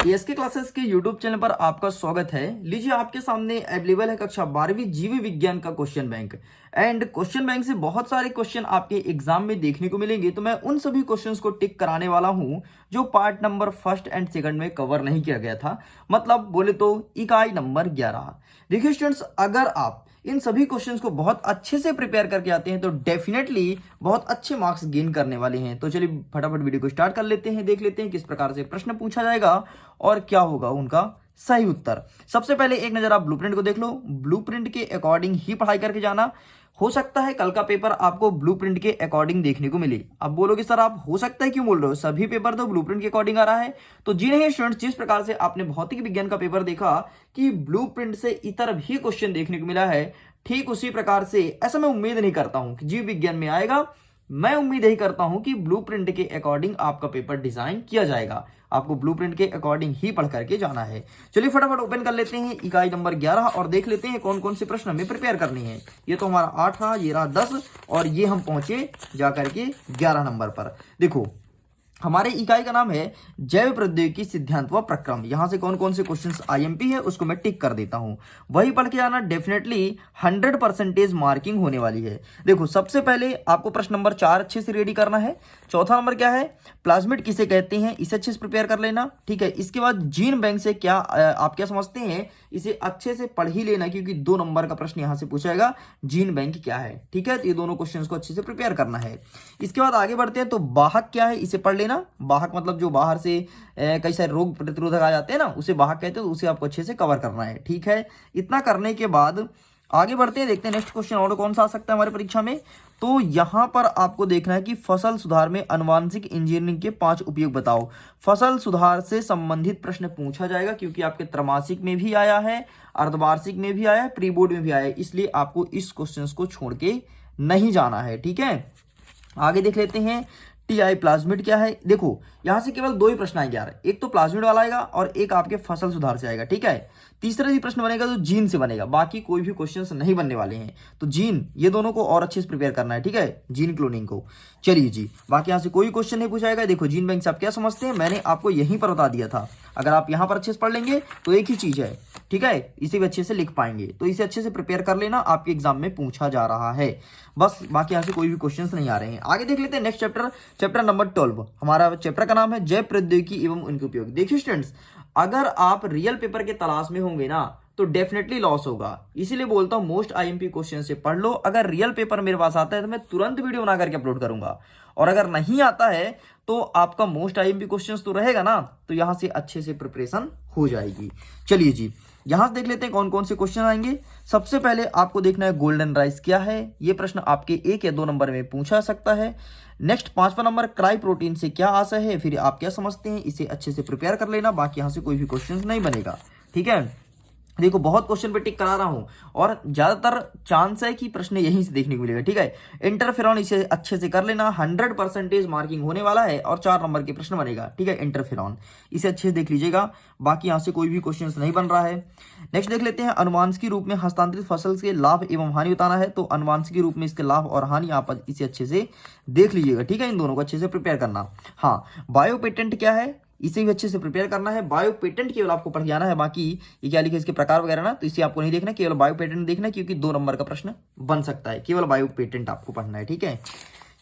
Ask classes के YouTube channel पर आपका स्वागत है। लीजिए, आपके सामने अवेलेबल है कक्षा 12वीं जीव विज्ञान का question bank. And question bank से बहुत सारे क्वेश्चन आपके एग्जाम में देखने को मिलेंगे, तो मैं उन सभी क्वेश्चंस को टिक कराने वाला हूं जो part number first and second में कवर नहीं किया गया था, मतलब बोले तो इकाई नंबर 11। देखिए स्टूडेंट्स, अगर आप इन सभी क्वेश्चंस को बहुत अच्छे से प्रिपेयर करके आते हैं तो डेफिनेटली बहुत अच्छे मार्क्स गेन करने वाले हैं। तो चलिए फटाफट वीडियो को स्टार्ट कर लेते हैं, देख लेते हैं किस प्रकार से प्रश्न पूछा जाएगा और क्या होगा उनका सही उत्तर। सबसे पहले एक नजर आप ब्लूप्रिंट को देख लो। ब्लूप्रिंट के अकॉर्डिंग ही पढ़ाई करके जाना। हो सकता है कल का पेपर आपको ब्लूप्रिंट के अकॉर्डिंग देखने को मिले। अब बोलोगे सर आप हो सकता है क्यों बोल रहे हो, सभी पेपर तो ब्लूप्रिंट के अकॉर्डिंग आ रहा है। तो जी नहीं स्टूडेंट्स, जिस प्रकार से आपने भौतिक विज्ञान का पेपर देखा कि ब्लूप्रिंट से इतर भी क्वेश्चन देखने को मिला है, ठीक उसी प्रकार से ऐसा मैं उम्मीद नहीं करता हूं कि जीव विज्ञान में आएगा। मैं उम्मीद यही करता हूं कि ब्लूप्रिंट के अकॉर्डिंग आपका पेपर डिजाइन किया जाएगा। आपको ब्लूप्रिंट के अकॉर्डिंग ही पढ़ करके जाना है। चलिए फटाफट ओपन कर लेते हैं इकाई नंबर 11 और देख लेते हैं कौन कौन से प्रश्न हमें प्रिपेयर करने हैं। ये तो हमारा 8 रहा, ये रहा 10 और ये हम पहुंचे जाकर के 11 नंबर पर। देखो हमारे इकाई का नाम है जैव प्रौद्योगिकी सिद्धांत व प्रक्रम। यहां से कौन कौन से क्वेश्चंस आईएमपी है उसको मैं टिक कर देता हूं, वही पढ़ के आना। डेफिनेटली 100% मार्किंग होने वाली है। देखो सबसे पहले आपको प्रश्न नंबर 4 अच्छे से रेडी करना है। चौथा नंबर क्या है, प्लाज्मिड किसे कहते हैं, इसे अच्छे से प्रिपेयर कर लेना। ठीक है, इसके बाद जीन बैंक से क्या आप क्या समझते हैं, इसे अच्छे से पढ़ ही लेना क्योंकि 2 नंबर का प्रश्न यहां से पूछाएगा, जीन बैंक क्या है। ठीक है, तो ये दोनों क्वेश्चंस को अच्छे से प्रिपेयर करना है। इसके बाद आगे बढ़ते हैं, तो वाहक क्या है इसे पढ़ लेना। वाहक मतलब जो बाहर से कई सारे रोग प्रतिरोधक आ जाते हैं ना, उसे वाहक कहते हैं, तो उसे आपको अच्छे से कवर करना है। ठीक है, इतना करने के बाद आगे बढ़ते हैं, देखते हैं नेक्स्ट क्वेश्चन और कौन सा आ सकता है हमारी परीक्षा में। तो यहां पर आपको देखना है कि फसल सुधार में आनुवांशिक इंजीनियरिंग के 5 उपयोग बताओ। फसल सुधार से संबंधित प्रश्न पूछा जाएगा क्योंकि आपके त्रैमासिक में भी आया है, अर्धवार्षिक में भी आया है, प्री बोर्ड में भी आया है, इसलिए आपको इस क्वेश्चन को छोड़ के नहीं जाना है। ठीक है, आगे देख लेते हैं टीआई प्लाज्मिड क्या है। देखो यहां से केवल 2 ही प्रश्न आएंगे यार, एक तो प्लाज्मिड वाला आएगा और एक आपके फसल सुधार से आएगा। ठीक है, तीसरा भी प्रश्न बनेगा तो जीन से बनेगा, बाकी कोई भी क्वेश्चंस नहीं बनने वाले हैं। तो जीन ये दोनों को और अच्छे से प्रिपेयर करना है। ठीक है, जीन क्लोनिंग को। चलिए जी, बाकी यहां से कोई क्वेश्चन नहीं पूछाएगा। देखो जीन बैंक से आप क्या समझते हैं, मैंने आपको यहीं पर बता दिया था। अगर आप यहां पर अच्छे से पढ़ लेंगे तो एक ही चीज है। ठीक है, इसे भी अच्छे से लिख पाएंगे, तो इसे अच्छे से प्रिपेयर कर लेना, आपके एग्जाम में पूछा जा रहा है बस। बाकी यहां से कोई भी क्वेश्चंस नहीं आ रहे हैं। आगे देख लेते हैं नेक्स्ट चैप्टर, चैप्टर नंबर 12। हमारा चैप्टर का नाम है जैव प्रौद्योगिकी एवं उनके उपयोग। देखिए स्टूडेंट्स, अगर आप रियल पेपर के तलाश में होंगे ना तो डेफिनेटली लॉस होगा, इसीलिए बोलता हूं मोस्ट आईएमपी क्वेश्चन से पढ़ लो। अगर रियल पेपर मेरे पास आता है तो मैं तुरंत वीडियो बना करके अपलोड करूंगा, और अगर नहीं आता है तो आपका मोस्ट आईएमपी क्वेश्चंस तो रहेगा ना, तो यहां से अच्छे से प्रिपरेशन हो जाएगी। चलिए जी, यहां से देख लेते हैं कौन कौन से क्वेश्चन आएंगे। सबसे पहले आपको देखना है गोल्डन राइस क्या है, यह प्रश्न आपके 1 या 2 नंबर में पूछा सकता है। नेक्स्ट 5वां नंबर, क्राई प्रोटीन से क्या आशय है, फिर आप क्या समझते हैं, इसे अच्छे से प्रिपेयर कर लेना, बाकी यहां से कोई भी क्वेश्चन नहीं बनेगा। ठीक है, देखो बहुत क्वेश्चन पे टिक करा रहा हूं और ज्यादातर चांस है कि प्रश्न यहीं से देखने को मिलेगा। ठीक है, इंटरफेरॉन इसे अच्छे से कर लेना, 100% मार्किंग होने वाला है और 4 नंबर के प्रश्न बनेगा। ठीक है, इंटरफेरॉन इसे अच्छे से देख लीजिएगा, बाकी यहां से कोई भी क्वेश्चन नहीं बन रहा है। नेक्स्ट देख लेते हैं, अनुवांशिक रूप में हस्तांतरित फसल के लाभ एवं हानि बताना है। तो अनुवांशिक रूप में इसके लाभ और हानि आप इसे अच्छे से देख लीजिएगा। ठीक है, इन दोनों को अच्छे से प्रिपेयर करना। हाँ, बायो पेटेंट क्या है, इसे भी अच्छे से प्रिपेयर करना है। बायो पेटेंट केवल आपको पढ़ के आना है, बाकी ये क्या लिखे इसके प्रकार वगैरह ना, तो इसे आपको नहीं देखना, केवल बायो पेटेंट देखना है क्योंकि 2 नंबर का प्रश्न बन सकता है, केवल बायो पेटेंट आपको पढ़ना है। ठीक है,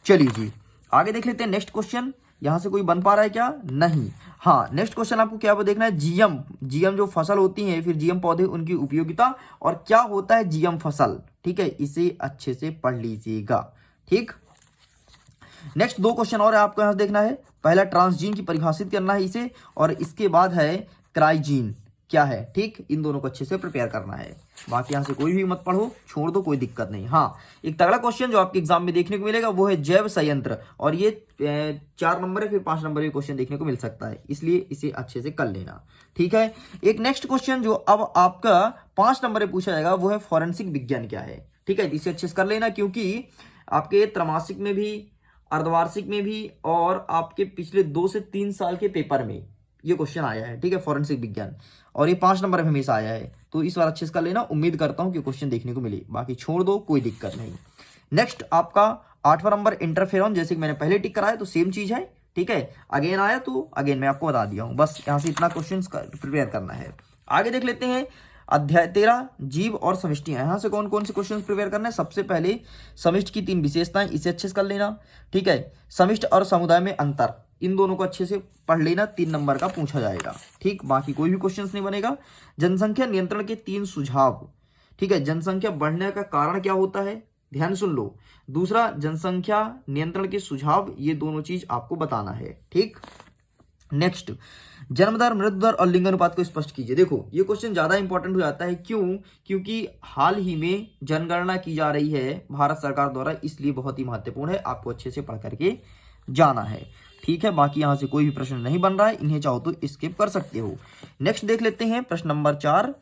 चलिए जी आगे देख लेते हैं नेक्स्ट क्वेश्चन। यहां से कोई बन पा रहा है क्या, नहीं। हाँ, नेक्स्ट क्वेश्चन आपको क्या देखना है, जीएम। जीएम जो फसल होती है, फिर जीएम पौधे, उनकी उपयोगिता और क्या होता है जीएम फसल। ठीक है, इसे अच्छे से पढ़ लीजिएगा। ठीक, नेक्स्ट 2 क्वेश्चन और आपको यहां से देखना है। पहला ट्रांसजीन की परिभाषित करना है इसे, और इसके बाद है क्राइजीन क्या है। ठीक, इन दोनों को अच्छे से प्रिपेयर करना है, बाकी यहां से कोई भी मत पढ़ो, छोड़ दो, कोई दिक्कत नहीं। हाँ, एक तगड़ा क्वेश्चन जो आपके एग्जाम में देखने को मिलेगा वो है जैव संयंत्र, और ये 4 नंबर है, फिर 5 नंबर भी क्वेश्चन देखने को मिल सकता है, इसलिए इसे अच्छे से कर लेना। ठीक है, एक नेक्स्ट क्वेश्चन जो अब आपका 5 नंबर में पूछा जाएगा वो है फॉरेंसिक विज्ञान क्या है। ठीक है, इसे अच्छे से कर लेना क्योंकि आपके त्रैमासिक में भी, अर्धवार्षिक में भी और आपके पिछले 2 से 3 साल के पेपर में ये क्वेश्चन आया है। ठीक है, फॉरेंसिक विज्ञान, और ये 5 नंबर में हमेशा आया है, तो इस बार अच्छे से कर लेना। उम्मीद करता हूं कि क्वेश्चन देखने को मिले, बाकी छोड़ दो, कोई दिक्कत नहीं। नेक्स्ट आपका 8वां नंबर इंटरफेरॉन, जैसे कि मैंने पहले टिक कराया तो सेम चीज है। ठीक है, अगेन आया तो अगेन मैं आपको बता दिया हूँ, बस यहाँ से इतना क्वेश्चन प्रिपेयर करना है। आगे देख लेते हैं अध्याय 13 जीव और समष्टियां। यहाँ से कौन कौन से क्वेश्चन प्रिपेयर करना है। सबसे पहले समष्टि की 3 विशेषताएं, इसे अच्छे से कर लेना, ठीक है। समष्टि और समुदाय में अंतर, इन दोनों को अच्छे से पढ़ लेना, 3 नंबर का पूछा जाएगा, ठीक। बाकी कोई भी क्वेश्चन नहीं बनेगा। जनसंख्या नियंत्रण के 3 सुझाव, ठीक है। जनसंख्या बढ़ने का कारण क्या होता है, ध्यान सुन लो। दूसरा, जनसंख्या नियंत्रण के सुझाव, ये दोनों चीज आपको बताना है, ठीक। नेक्स्ट, जन्म दर, मृत्यु दर और लिंग अनुपात को स्पष्ट कीजिए। देखो ये क्वेश्चन ज्यादा इंपॉर्टेंट हो जाता है, क्यों, क्योंकि हाल ही में जनगणना की जा रही है भारत सरकार द्वारा, इसलिए बहुत ही महत्वपूर्ण है, आपको अच्छे से पढ़ करके जाना है, ठीक है। बाकी यहां से कोई भी प्रश्न नहीं बन रहा है, इन्हें चाहो तो स्किप कर सकते हो। नेक्स्ट देख लेते हैं प्रश्न नंबर 4,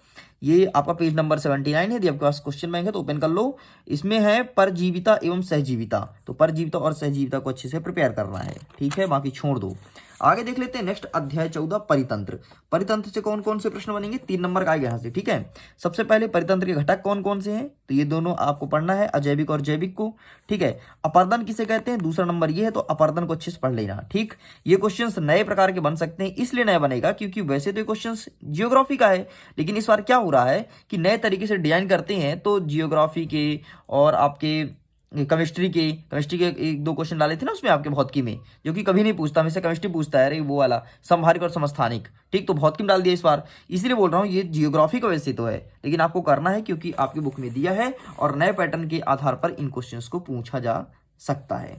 ये आपका पेज नंबर 79 है। यदि आपके पास क्वेश्चन बैंक है तो ओपन कर लो। इसमें है परजीविता एवं सहजीविता, तो परजीविता और सहजीविता को अच्छे से प्रिपेयर करना है, ठीक है, बाकी छोड़ दो। आगे देख लेते हैं नेक्स्ट अध्याय 14 परितंत्र। परितंत्र से कौन कौन से प्रश्न बनेंगे, 3 नंबर का आएगा यहाँ से, ठीक है। सबसे पहले परितंत्र के घटक कौन कौन से हैं, तो ये दोनों आपको पढ़ना है, अजैविक और जैविक को, ठीक है। अपर्दन किसे कहते हैं, दूसरा नंबर ये है, तो अपर्दन को अच्छे से पढ़ लेना, ठीक। ये क्वेश्चंस नए प्रकार के बन सकते हैं, इसलिए नया बनेगा क्योंकि वैसे तो ये क्वेश्चंस जियोग्राफी का है, लेकिन इस बार क्या हो रहा है कि नए तरीके से डिजाइन करते हैं, तो जियोग्राफी के और आपके केमिस्ट्री के 1-2 क्वेश्चन डाले थे ना उसमें आपके भौतिकी में, जो कि कभी नहीं पूछता, हमेशा केमिस्ट्री पूछता है, अरे वो वाला समहारिक और समस्थानिक, ठीक। तो भौतिकी में डाल दिया इस बार, इसलिए बोल रहा हूँ ये जियोग्राफी का वैसे तो है, लेकिन आपको करना है क्योंकि आपकी बुक में दिया है और नए पैटर्न के आधार पर इन क्वेश्चन को पूछा जा सकता है।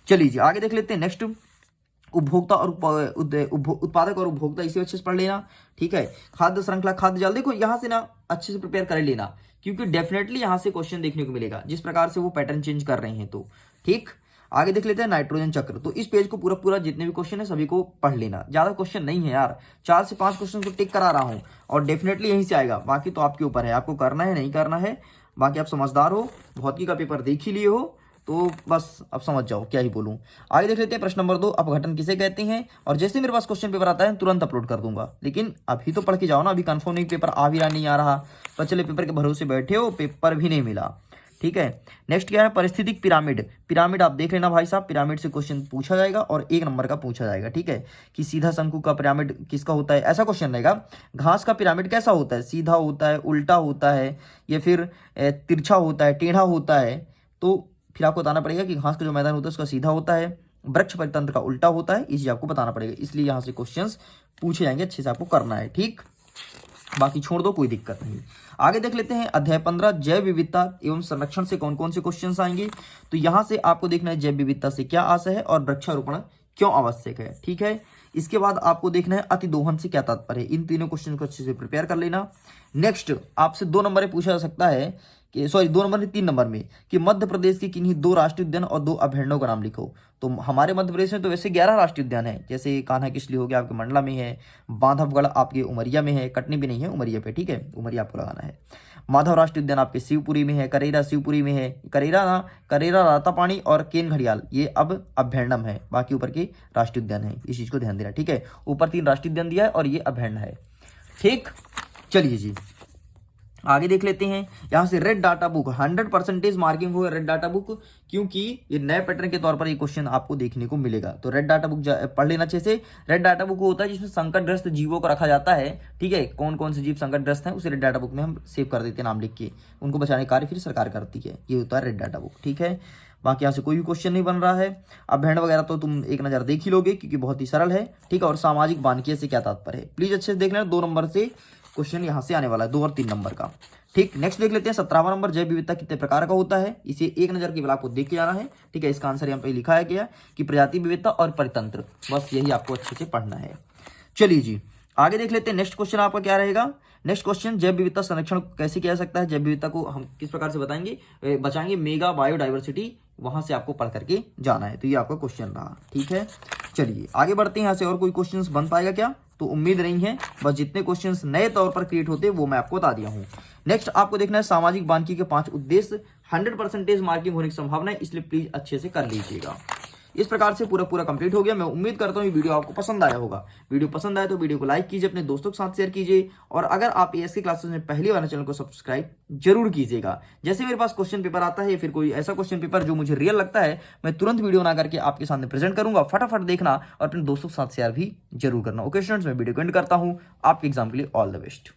चलिए जी आगे देख लेते हैं। नेक्स्ट, उपभोक्ता और उत्पादक और उपभोक्ता, इसे अच्छे से पढ़ लेना, ठीक है। खाद्य श्रृंखला, खाद्य जाल, देखो यहाँ से ना अच्छे से प्रिपेयर कर लेना, क्योंकि डेफिनेटली यहाँ से क्वेश्चन देखने को मिलेगा जिस प्रकार से वो पैटर्न चेंज कर रहे हैं, तो ठीक। आगे देख लेते हैं नाइट्रोजन चक्र, तो इस पेज को पूरा पूरा जितने भी क्वेश्चन है सभी को पढ़ लेना, ज्यादा क्वेश्चन नहीं है यार, 4 से 5 क्वेश्चन को टिक करा रहा हूँ और डेफिनेटली यहीं से आएगा, बाकी तो आपके ऊपर है, आपको करना है नहीं करना है। बाकी आप समझदार हो, भौतिकी का पेपर देख ही लिए हो, तो बस अब समझ जाओ क्या ही बोलूं। आगे देख लेते हैं प्रश्न नंबर 2, अपघटन किसे कहते हैं। और जैसे मेरे पास क्वेश्चन पेपर आता है तुरंत अपलोड कर दूंगा, लेकिन अभी तो पढ़ के जाओ ना, अभी कंफर्म नहीं पेपर आ भी रहा नहीं आ रहा, तो चले पेपर के भरोसे बैठे हो, पेपर भी नहीं मिला, ठीक है। नेक्स्ट क्या है, परिस्थितिक पिरामिड। पिरामिड आप देख लेना भाई साहब, पिरामिड से क्वेश्चन पूछा जाएगा और 1 नंबर का पूछा जाएगा, ठीक है। कि सीधा शंकु का पिरामिड किसका होता है, ऐसा क्वेश्चन रहेगा। घास का पिरामिड कैसा होता है, सीधा होता है, उल्टा होता है, या फिर तिरछा होता है, टेढ़ा होता है, तो फिर आपको बताना पड़ेगा कि घास का जो मैदान होता है उसका सीधा होता है, वृक्ष परितंत्र का उल्टा होता है, इसी आपको बताना पड़ेगा, इसलिए यहाँ से क्वेश्चंस पूछे जाएंगे, अच्छे से आपको करना है, ठीक। बाकी छोड़ दो, कोई दिक्कत नहीं। आगे देख लेते हैं अध्याय 15 जैव विविधता एवं संरक्षण से कौन कौन से क्वेश्चंस आएंगे। तो यहाँ से आपको देखना है जैव विविधता से क्या आशय है और वृक्षारोपण क्यों आवश्यक है, ठीक है। इसके बाद आपको देखना है अतिदोहन से क्या तात्पर्य है, इन तीनों क्वेश्चन को अच्छे से प्रिपेयर कर लेना। नेक्स्ट आपसे 2 नंबर में पूछा जा सकता है कि 2 नंबर में 3 नंबर में कि मध्य प्रदेश के किन्हीं 2 राष्ट्रीय उद्यान और 2 अभयारण्यों का नाम लिखो। तो हमारे मध्य प्रदेश में तो वैसे 11 राष्ट्रीय उद्यान है, जैसे कान्हा किसली हो गया आपके मंडला में है, बांधवगढ़ आपके उमरिया में है, कटनी भी नहीं है उमरिया पे, ठीक है, उमरिया आपको लगाना है। माधव राष्ट्रीय उद्यान आपके शिवपुरी में है, करेरा शिवपुरी में है, करेरा रातापानी और केन घड़ियाल ये अब अभ्यारण्य है, बाकी ऊपर के राष्ट्रीय उद्यान है, इस चीज को ध्यान देना, ठीक है। ऊपर 3 राष्ट्रीय उद्यान दिया है और ये अभ्यारण्य है, ठीक। चलिए जी आगे देख लेते हैं। यहाँ से रेड डाटा बुक 100% मार्किंग होगा रेड डाटा बुक, क्योंकि ये नए पैटर्न के तौर पर ये क्वेश्चन आपको देखने को मिलेगा, तो रेड डाटा बुक पढ़ लेना अच्छे से। रेड डाटा बुक होता है जिसमें संकटग्रस्त जीवों को रखा जाता है, ठीक है, कौन कौन से जीव संकटग्रस्त हैं उसे रेड डाटा बुक में हम सेव कर देते हैं नाम लिख के, उनको बचाने का कार्य फिर सरकार करती है, ये होता है रेड डाटा बुक, ठीक है। बाकी यहाँ से कोई भी क्वेश्चन नहीं बन रहा है। अभ्यारण्य वगैरह तो तुम एक नज़र देख ही लोगे क्योंकि बहुत ही सरल है, ठीक है। और सामाजिक बानकीय से क्या तात्पर्य है, प्लीज अच्छे से देख लेना, 2 नंबर से क्वेश्चन यहाँ से आने वाला है, 2 और 3 नंबर का, ठीक। नेक्स्ट देख लेते हैं 17वां नंबर जैव विविधता कितने प्रकार का होता है, इसे एक नजर केवल आपको देख के जाना है, ठीक है। इसका आंसर यहाँ पे लिखा है गया कि प्रजाति विविधता और परितंत्र, बस यही आपको अच्छे से पढ़ना है। चलिए जी आगे देख लेते हैं। नेक्स्ट क्वेश्चन आपका क्या रहेगा, नेक्स्ट क्वेश्चन जैव विविधता संरक्षण कैसे किया जा सकता है, जैव विविधता को हम किस प्रकार से बचाएंगे मेगा बायोडाइवर्सिटी, वहां से आपको पढ़ करके जाना है, तो ये आपका क्वेश्चन रहा, ठीक है। चलिए आगे बढ़ते हैं। यहाँ से और कोई क्वेश्चंस बन पाएगा क्या, तो उम्मीद नहीं है, बस जितने क्वेश्चंस नए तौर पर क्रिएट होते हैं वो मैं आपको बता दिया हूँ। नेक्स्ट आपको देखना है सामाजिक बानकी के 5 उद्देश्य, 100% मार्किंग होने की संभावना है, इसलिए प्लीज अच्छे से कर लीजिएगा। इस प्रकार से पूरा कंप्लीट हो गया। मैं उम्मीद करता हूँ ये वीडियो आपको पसंद आया होगा। वीडियो पसंद आए तो वीडियो को लाइक कीजिए, अपने दोस्तों के साथ शेयर कीजिए, और अगर आप एएस की क्लासेस में पहली बार चैनल को सब्सक्राइब जरूर कीजिएगा। जैसे मेरे पास क्वेश्चन पेपर आता है, फिर कोई ऐसा क्वेश्चन पेपर जो मुझे रियल लगता है, मैं तुरंत वीडियो बना करके आपके सामने प्रेजेंट करूंगा। फटाफट देखना और अपने दोस्तों के साथ शेयर भी जरूर करना। ओके स्टूडेंट्स, मैं वीडियो को एंड करता हूं। आपके एग्जाम के लिए ऑल द बेस्ट।